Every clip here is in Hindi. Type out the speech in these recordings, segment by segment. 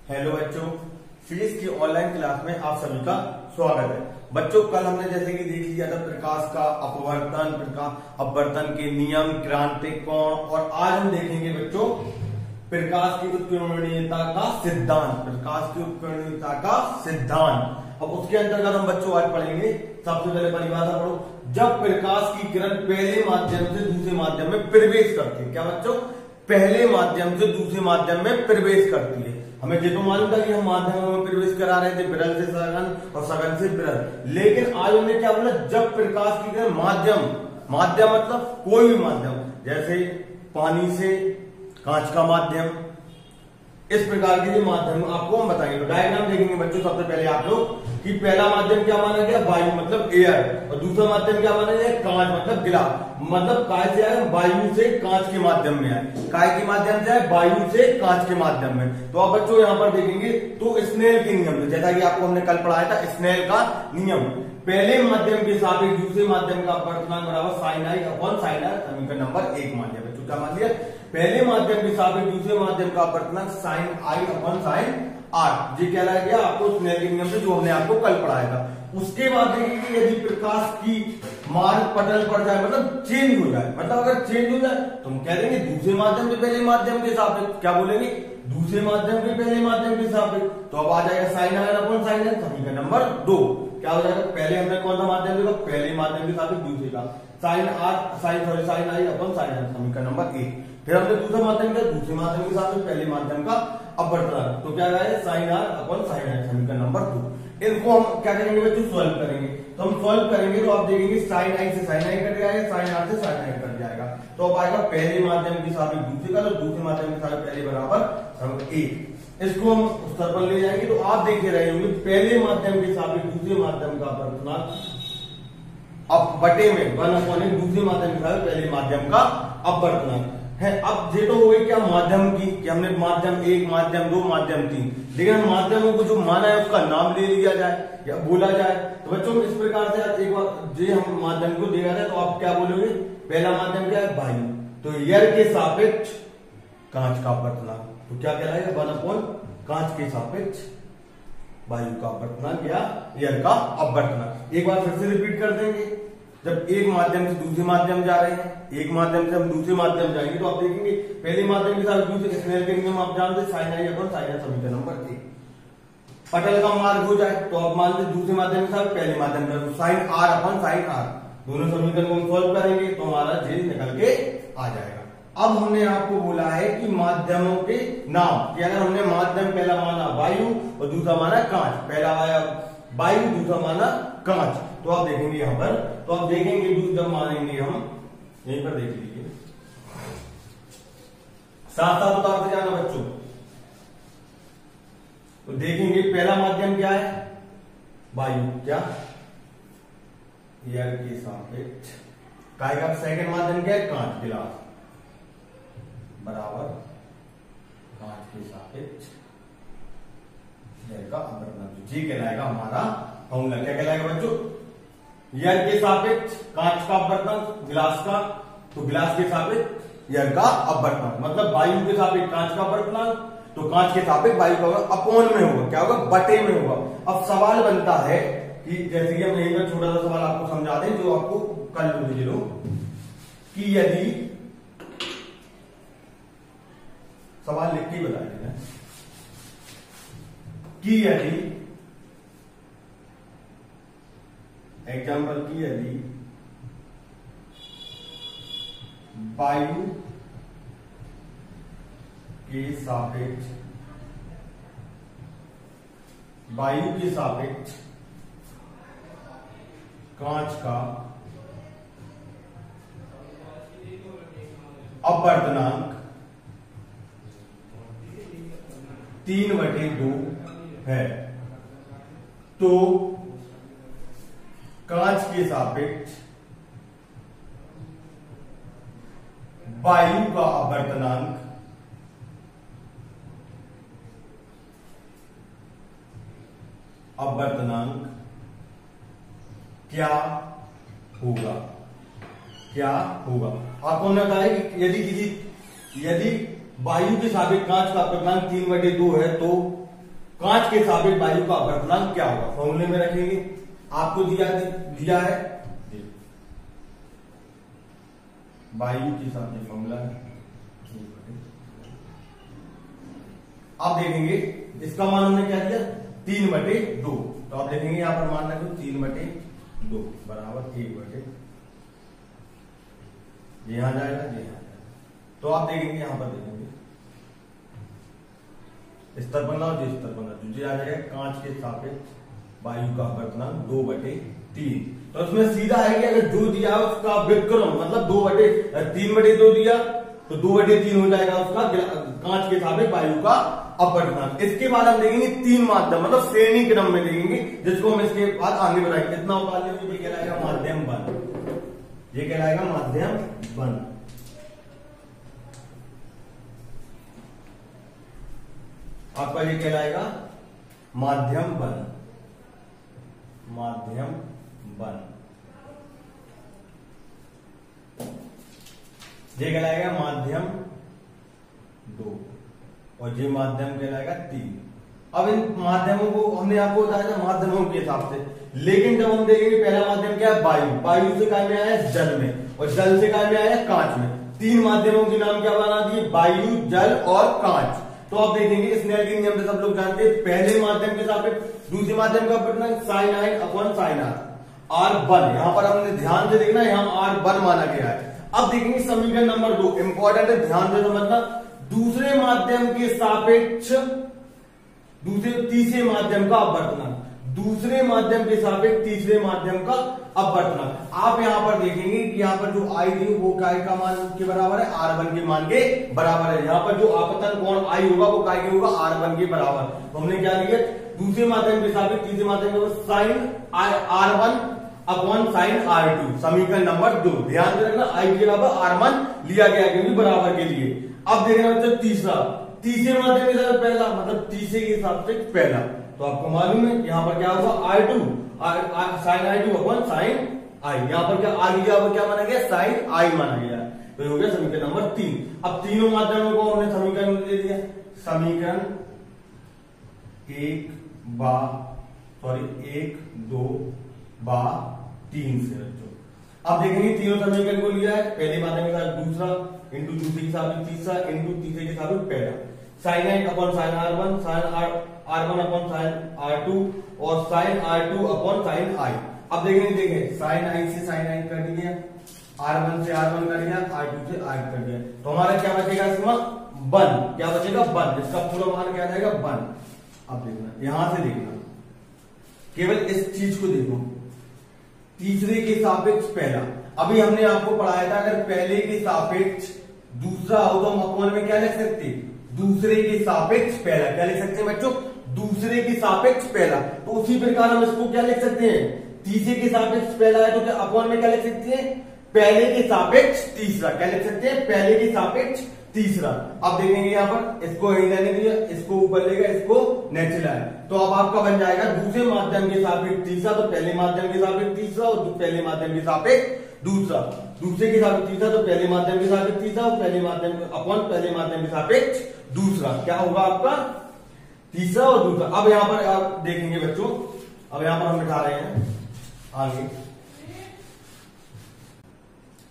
हेलो बच्चों, फिजिक्स की ऑनलाइन क्लास में आप सभी का स्वागत है। बच्चों, कल हमने जैसे कि देख लिया था प्रकाश का अपवर्तन, प्रकाश अपवर्तन के नियम, क्रांतिक कोण, और आज हम देखेंगे बच्चों प्रकाश की उत्कीर्णनीयता का सिद्धांत। प्रकाश की उत्कीर्णनीयता का सिद्धांत। अब उसके अंतर्गत हम बच्चों आज पढ़ेंगे, सबसे पहले परिभाषा पढ़ो। जब प्रकाश की किरण पहले माध्यम से दूसरे माध्यम में प्रवेश करती है, क्या बच्चों? पहले माध्यम से दूसरे माध्यम में प्रवेश करती है। हमें ये तो मालूम था कि हम माध्यमों में प्रवेश करा रहे थे, विरल से सघन और सघन से विरल। लेकिन आज हमने क्या बोला? जब प्रकाश की किरण माध्यम मतलब कोई भी माध्यम, जैसे पानी से कांच का माध्यम, इस प्रकार के जो माध्यम आपको हम बताएंगे। तो डायग्राम देखेंगे बच्चों। सबसे पहले आप लोग कि पहला माध्यम क्या माना गया? वायु मतलब एयर, और दूसरा माध्यम क्या माना गया? कांच मतलब गिलास। मतलब काय से आए? वायु से कांच के माध्यम में आए। काय के माध्यम से आए? वायु से कांच के माध्यम में। तो आप बच्चों यहाँ पर देखेंगे तो स्नेल के नियम, जैसा कि आपको हमने कल पढ़ाया था, स्नेल का नियम, पहले माध्यम के सापेक्ष दूसरे माध्यम का अपवर्तनांक बराबर sine i upon sine r, समीकरण नंबर 1 मान लिया बच्चों। क्या मान लिया? पहले माध्यम के सापेक्ष दूसरे माध्यम का अपवर्तनांक sine i upon sine r. ये क्या लगा गया आपको स्नेल के नियम से, जो हमने आपको कल पढ़ाया था। उसके बाद देखेंगे यदि प्रकाश की मार्ग पटल पर जाए, मतलब चेंज हो जाए, मतलब अगर चेंज हो जाए तो हम कह देंगे दूसरे माध्यम से पहले माध्यम के सापेक्ष। क्या बोलेंगे? दूसरे माध्यम के पहले माध्यम के सापेक्ष। तो अब आ जाएगा sine r upon sine r, समीकरण नंबर 2। क्या हो जाएगा? पहले हमने कौन सा माध्यम देखा? पहले माध्यम के सापेक्ष दूसरे का sine i upon sine r, समीकरण नंबर 1। फिर हमने दूसरा माध्यम किया, दूसरे माध्यम के सापेक्ष पहले माध्यम का अपवर्तनांक, तो क्या है? Sine r upon sine r, समीकरण नंबर 2। इनको हम क्या करेंगे बच्चों? सॉल्व करेंगे। तो हम सॉल्व करेंगे तो आप देखेंगे साइन आई से साइन आई कट जाएगा, साइन आर से साइन आर कट जाएगा। तो अब आएगा पहले माध्यम के सापेक्ष दूसरे का, तो दूसरे माध्यम के सापेक्ष पहले बराबर 1। इसको हम स्तर पर ले जाएंगे तो आप देख रहे होंगे पहले माध्यम के सापेक्ष दूसरे माध्यम का अपवर्तनांक अब बटे में 1/, दूसरे माध्यम के सापेक्ष पहले माध्यम का अपवर्तनांक है। अब ये तो हो गई क्या माध्यम की, कि हमने माध्यम 1, माध्यम 2, माध्यम 3, लेकिन माध्यमों को जो माना है उसका नाम ले लिया जाए या बोला जाए। तो बच्चों इस प्रकार से एक बार जो हम माध्यम को देखा जाए तो आप क्या बोलोगे? पहला माध्यम क्या है? वायु। तो एयर के सापेक्ष कांच का अपवर्तनांक, तो क्या कहलाएगा? 1/, कांच के सापेक्ष वायु का अपवर्तनांक या एयर का अपवर्तनांक। एक बार फिर से रिपीट कर देंगे। जब एक माध्यम से दूसरे माध्यम जा रहे हैं, एक माध्यम से हम दूसरे माध्यम जाएंगे तो आप देखेंगे पहले माध्यम के साथ दूसरे स्नेल के नियम आप जानते, sine i upon sine r, समीकरण नंबर 1। पटल का मार्ग हो जाए तो आप मान लीजिए दूसरे माध्यम के साथ पहले माध्यम का sine r upon sine r, दोनों समीकरण को हम सॉल्व करेंगे तो हमारा जेल निकल के आ जाएगा। अब हमने आपको बोला है कि माध्यमों के नाम, कि अगर हमने माध्यम पहला माना वायु और दूसरा माना कांच, पहला वायु दूसरा माना कांच, तो आप देखेंगे यहां पर, तो आप देखेंगे जब मानेंगे हम, यहीं पर देख लीजिए, साथ साथ उतारते जाना बच्चों। तो देखेंगे पहला माध्यम क्या है? वायु। क्या? एयर के सापेक्ष काय का सेकंड माध्यम क्या है? कांच, गिलास, बराबर कांच के सापेक्ष एयर का अपवर्तनांक। जी कहलाएगा हमारा फॉर्मूला। क्या कहलाएगा बच्चों? एयर के सापेक्ष कांच का अपवर्तनांक, गिलास का, तो गिलास के सापेक्ष एयर का अपवर्तनांक, मतलब वायु के सापेक्ष कांच का अपवर्तनांक, तो कांच के सापेक्ष वायु का अपॉन में होगा। क्या होगा? बटे में होगा। अब सवाल बनता है कि जैसे कि हम यहीं पर छोटा सा सवाल आपको समझा दें, जो आपको कल भेज लो, कि यदि सवाल लिख के बताइए कि यदि एग्जाम्पल की यदि वायु के सापेक्ष कांच का अपवर्तनांक 3/2 है, तो कांच के सापेक्ष वायु का अपवर्तनांक क्या होगा? क्या होगा? आपको हमने कहा है कि यदि वायु के सापेक्ष कांच का अपवर्तनांक 3/2 है तो कांच के सापेक्ष वायु का अपवर्तनांक क्या होगा? फॉर्मूले में रखेंगे, आपको दिया है वायु के सापेक्ष फॉर्मूला है। आप देखेंगे इसका मान हमने क्या दिया 3/2, तो आप देखेंगे यहां पर मान रखो 3/2 बराबर 1/, ये यहां जाएगा, ये यहां जाएगा। तो आप देखेंगे यहां पर देखेंगे स्तर बना जो स्तर बना जो आ जाएगा कांच के सापेक्ष वायु का अपवर्तनांक 2/3। तो उसमें सीधा है कि अगर जो दिया उसका व्युत्क्रम मतलब 3/2 दिया तो 2/3 हो जाएगा उसका कांच के सापेक्ष वायु का अपवर्तनांक। इसके बाद हम देखेंगे 3 माध्यम मतलब श्रेणी क्रम में देखेंगे, जिसको हम इसके बाद आगे बढ़ाएंगे। इतना उतार लीजिए, ये कहलाएगा माध्यम बन, ये कहलाएगा माध्यम बन। आपका ये कहलाएगा माध्यम बन, माध्यम बन, ये कहलाएगा माध्यम 2 और ये माध्यम कहलाएगा 3। अब इन माध्यमों को हमने आपको बताया था माध्यमों के हिसाब से, लेकिन जब हम देखेंगे पहला माध्यम क्या है वायु, वायु से काय में आया जल में और जल से काय में आया कांच में। 3 माध्यमों के नाम क्या बना दिए वायु, जल और कांच। तो आप देखेंगे स्नेल के नियम से सब लोग जानते हैं, पहले माध्यम के सापेक्ष दूसरे माध्यम का अपवर्तनांक sin i upon sin r r1। यहां पर हमने ध्यान से देखना यहां r1 माना गया है। अब देखेंगे समीकरण नंबर 2 इंपॉर्टेंट है, ध्यान से समझना। दूसरे माध्यम के सापेक्ष तीसरे माध्यम का अपवर्तनांक, दूसरे माध्यम के सापेक्ष तीसरे माध्यम का अपवर्तनांक। आप यहां पर देखेंगे कि यहां पर जो आई दी वो काय का मान के बराबर है, r1 के मान के बराबर है। यहां पर जो आपतन कोण आई होगा वो काय के होगा, r1 के बराबर। तो हमने क्या लिया दूसरे माध्यम के सापेक्ष तीसरे माध्यम के sign r1 upon sine r2, समीकरण नंबर 2। ध्यान से रखना आई के बराबर r1 लिया गया क्योंकि बराबर के लिए। अब देखना बच्चों तीसरा, तीसरे माध्यम के साथ पहला मतलब तीसरे के हिसाब से पहला, तो आपको मालूम है यहां पर क्या होगा r2 sign i2 upon sine i। यहां पर क्या आ गया, क्या माना गया साइन i माना गया, तो हो गया समीकरण नंबर 3। अब तीनों माध्यमों को हमने समीकरण दे दिया, समीकरण 1 2 3 से बच्चों। अब देखेंगे तीनों समीकरण को लिया है, पहले माध्यम के साथ दूसरा इंटू दूसरे के साथ तीसरा इंटू तीसरे के साथ पहला, sine i upon sine r1 sine r1 upon sine r2 और sine r2 upon sine i। अब देखेंगे साइन i से साइन i कर दिया, r1 से r1 कर दिया, r2 से r कर दिया, तो हमारा क्या बचेगा इसमें बन, क्या बचेगा बन, इसका पूरा मान क्या जाएगा बन। अब देखना यहां से देखना, केवल इस चीज को देखो, तीसरे के सापेक्ष पहला। अभी हमने आपको पढ़ाया था अगर पहले के सापेक्ष दूसरा हो तो हम अपवर्तन में क्या लिख सकते, दूसरे के सापेक्ष पहला। क्या लिख सकते हैं बच्चों, दूसरे के सापेक्ष पहला। तो उसी प्रकार हम इसको क्या लिख सकते हैं, तीसरे के सापेक्ष पहला है तो क्या अपवर्तन में क्या लिख सकते हैं, पहले के सापेक्ष तीसरा। क्या लिख सकते हैं, पहले के सापेक्ष तीसरा। अब देखेंगे यहाँ पर इसको यही रहने दिया, इसको ऊपर लेगा, इसको नीचे लाया, तो अब आपका बन जाएगा दूसरे माध्यम के सापेक्ष तीसरा, तो पहले माध्यम के सापेक्ष तीसरा और पहले माध्यम के सापेक्ष दूसरा, दूसरे के सापेक्ष तीसरा तो पहले माध्यम के सापेक्ष तीसरा और पहले माध्यम अपॉन पहले माध्यम के सापेक्ष दूसरा। क्या होगा आपका तीसरा और दूसरा। अब यहाँ पर आप देखेंगे बच्चों, अब यहाँ पर हम बिठा रहे हैं आगे,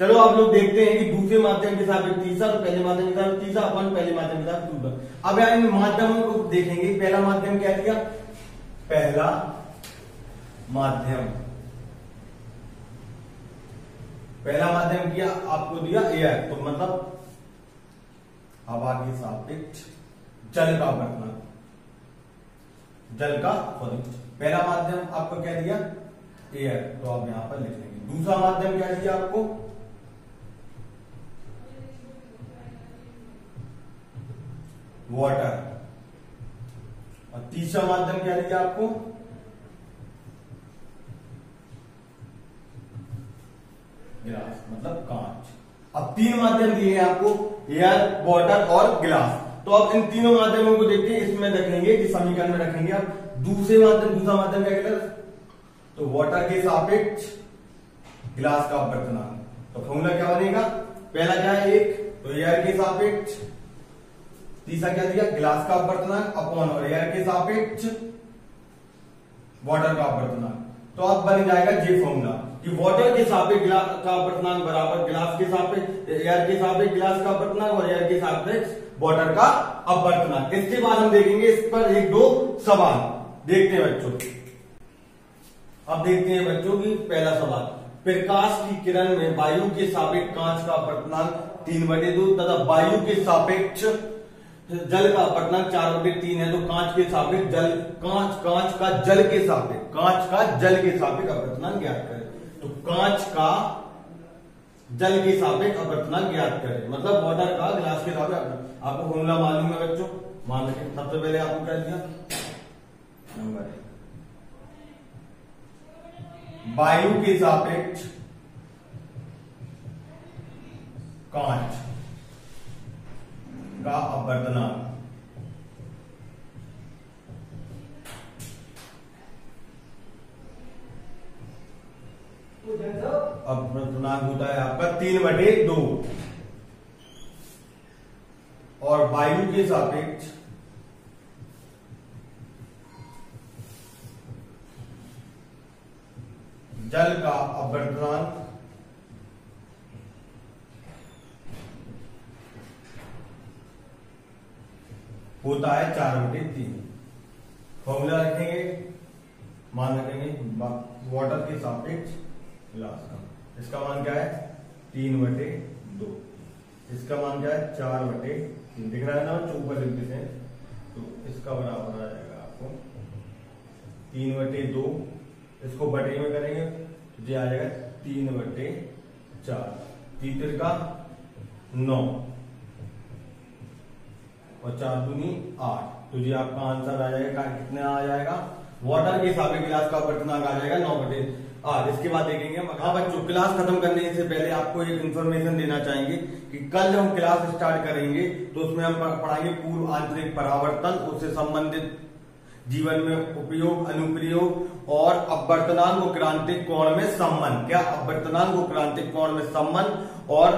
चलो आप लोग देखते हैं कि दूसरे माध्यम के सापेक्ष तीसरा तो पहले माध्यम के साथ तीसरा अपन पहले माध्यम के साथ दूसरा। अब यहाँ इन माध्यमों को देखेंगे, पहला माध्यम क्या दिया, पहला माध्यम, पहला माध्यम किया आपको दिया एयर, तो मतलब हवा के सापेक्ष जल का अपवर्तनांक, जल का सॉरी पहला माध्यम आपको क्या दिया एयर, तो आप यहां पर लिख लेंगे। दूसरा माध्यम क्या दिया आपको, वाटर, और तीसरा माध्यम क्या दिया आपको, गिलास मतलब कांच। अब 3 माध्यम दिए हैं आपको, एयर, वाटर और गिलास। तो अब इन तीनों माध्यमों को देखते हैं, इसमें रखेंगे कि समीकरण में रखेंगे। अब दूसरा माध्यम क्या कहता है, तो वाटर के सापेक्ष गिलास का अपवर्तनांक, तो फॉर्मूला क्या बनेगा, पहला क्या है 1, तो एयर के सापेक्ष तीसरा क्या दिया, गिलास का अपवर्तनांक अपॉन और एयर के सापेक्ष वाटर का अपवर्तनांक। तो अब बन जाएगा ये फॉर्मूला कि वाटर के सापेक्ष गिलास का अपवर्तनांक बराबर गिलास के सापेक्ष एयर के सापेक्ष गिलास का अपवर्तनांक और एयर के सापेक्ष वाटर का अपवर्तनांक। इसके बाद हम देखेंगे इस पर एक दो सवाल देखते हैं बच्चों। अब देखते हैं बच्चों की पहला सवाल, प्रकाश की किरण में वायु के सापेक्ष कांच का अपवर्तनांक 3/2 तथा वायु के सापेक्ष जल का अपवर्तनांक 4/3 है। तो कांच के सापेक्ष जल कांच का जल के सापेक्ष अपवर्तनांक ज्ञात करें। तो कांच का जल के सापेक्ष अपवर्तनांक ज्ञात करें, मतलब वाटर का गिलास के सापेक्ष। आपको फॉर्मूला मालूम है बच्चों, मान रखें। सबसे पहले आपको क्या दिया, नंबर वायु के सापेक्ष कांच का अपवर्तनांक। अपवर्तनांक होता है आपका 3/2 और वायु के सापेक्ष जल का अपवर्तनांक होता है 4/3। फॉर्मूला रखेंगे, मान रखेंगे वाटर के सापेक्ष गिलास का। इसका मान क्या है 3/2, इसका मान क्या है 4/3। दिख रहा है ना बच्चों, ऊपर लिख देते हैं। तो इसका बराबर आ जाएगा आपको 3/2, इसको बटे में करेंगे तो ये आ जाएगा 3/4, 3 का 9 और 4 दूनी 8। तो ये आपका आंसर आ जाएगा, कितना आ जाएगा, वाटर के सापेक्ष गिलास का अपवर्तनांक आ जाएगा 9/8। इसके बाद देखेंगे हम। हाँ बच्चों, क्लास खत्म करने से पहले आपको एक इन्फॉर्मेशन देना चाहेंगे कि कल जब हम क्लास स्टार्ट करेंगे तो उसमें हम पढ़ाएंगे पूर्व आंतरिक परावर्तन, उससे संबंधित जीवन में उपयोग, अनुप्रयोग और अपवर्तनांक को क्रांतिक कोण में संबंध। क्या अपवर्तनांक को क्रांतिक कोण में संबंध और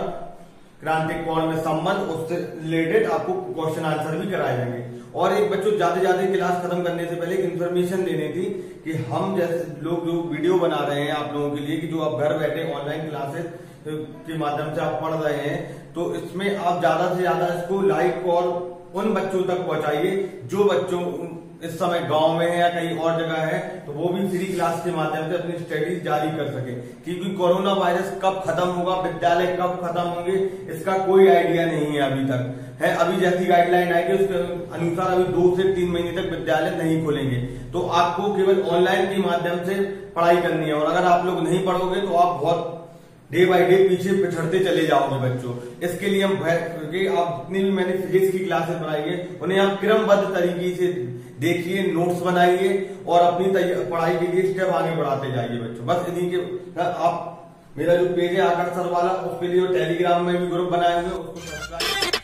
क्रांतिक कोण में संबंध, उससे रिलेटेड आपको क्वेश्चन आंसर भी कराए जाएंगे। और एक बच्चों ज्यादा क्लास खत्म करने से पहले एक इन्फॉर्मेशन देनी थी कि हम जैसे लोग जो वीडियो बना रहे हैं आप लोगों के लिए, कि जो आप घर बैठे ऑनलाइन क्लासेस के माध्यम से आप पढ़ रहे हैं, तो इसमें आप ज्यादा से ज्यादा इसको लाइक और उन बच्चों तक पहुंचाइए जो बच्चों इस समय गांव में है या कहीं और जगह है, तो वो भी फ्री क्लास के माध्यम से अपनी स्टडीज जारी कर सके। क्योंकि कोरोना वायरस कब खत्म होगा, विद्यालय कब खत्म होंगे, इसका कोई आइडिया नहीं है अभी तक है। अभी जैसी गाइडलाइन आएगी उसके अनुसार अभी 2 से 3 महीने तक विद्यालय नहीं खोलेंगे। तो आपको केवल ऑनलाइन के माध्यम से पढ़ाई करनी है। और अगर आप लोग नहीं पढ़ोगे तो आप बहुत डे बाय डे पीछे पिछड़ते चले जाओगे बच्चों। इसके लिए हम क्योंकि आप जितनी भी मैंने फिजिक्स की क्लासेस बनाई है उन्हें आप क्रमबद्ध तरीके से देखिए, नोट्स बनाइए और अपनी पढ़ाई के लिए स्टेप आगे बढ़ाते जाइए बच्चों। बस इन्हीं के आप मेरा जो पेज है आकाश सर वाला, उसके लिए टेलीग्राम में भी ग्रुप बनाए हुए, उसको सब्सक्राइब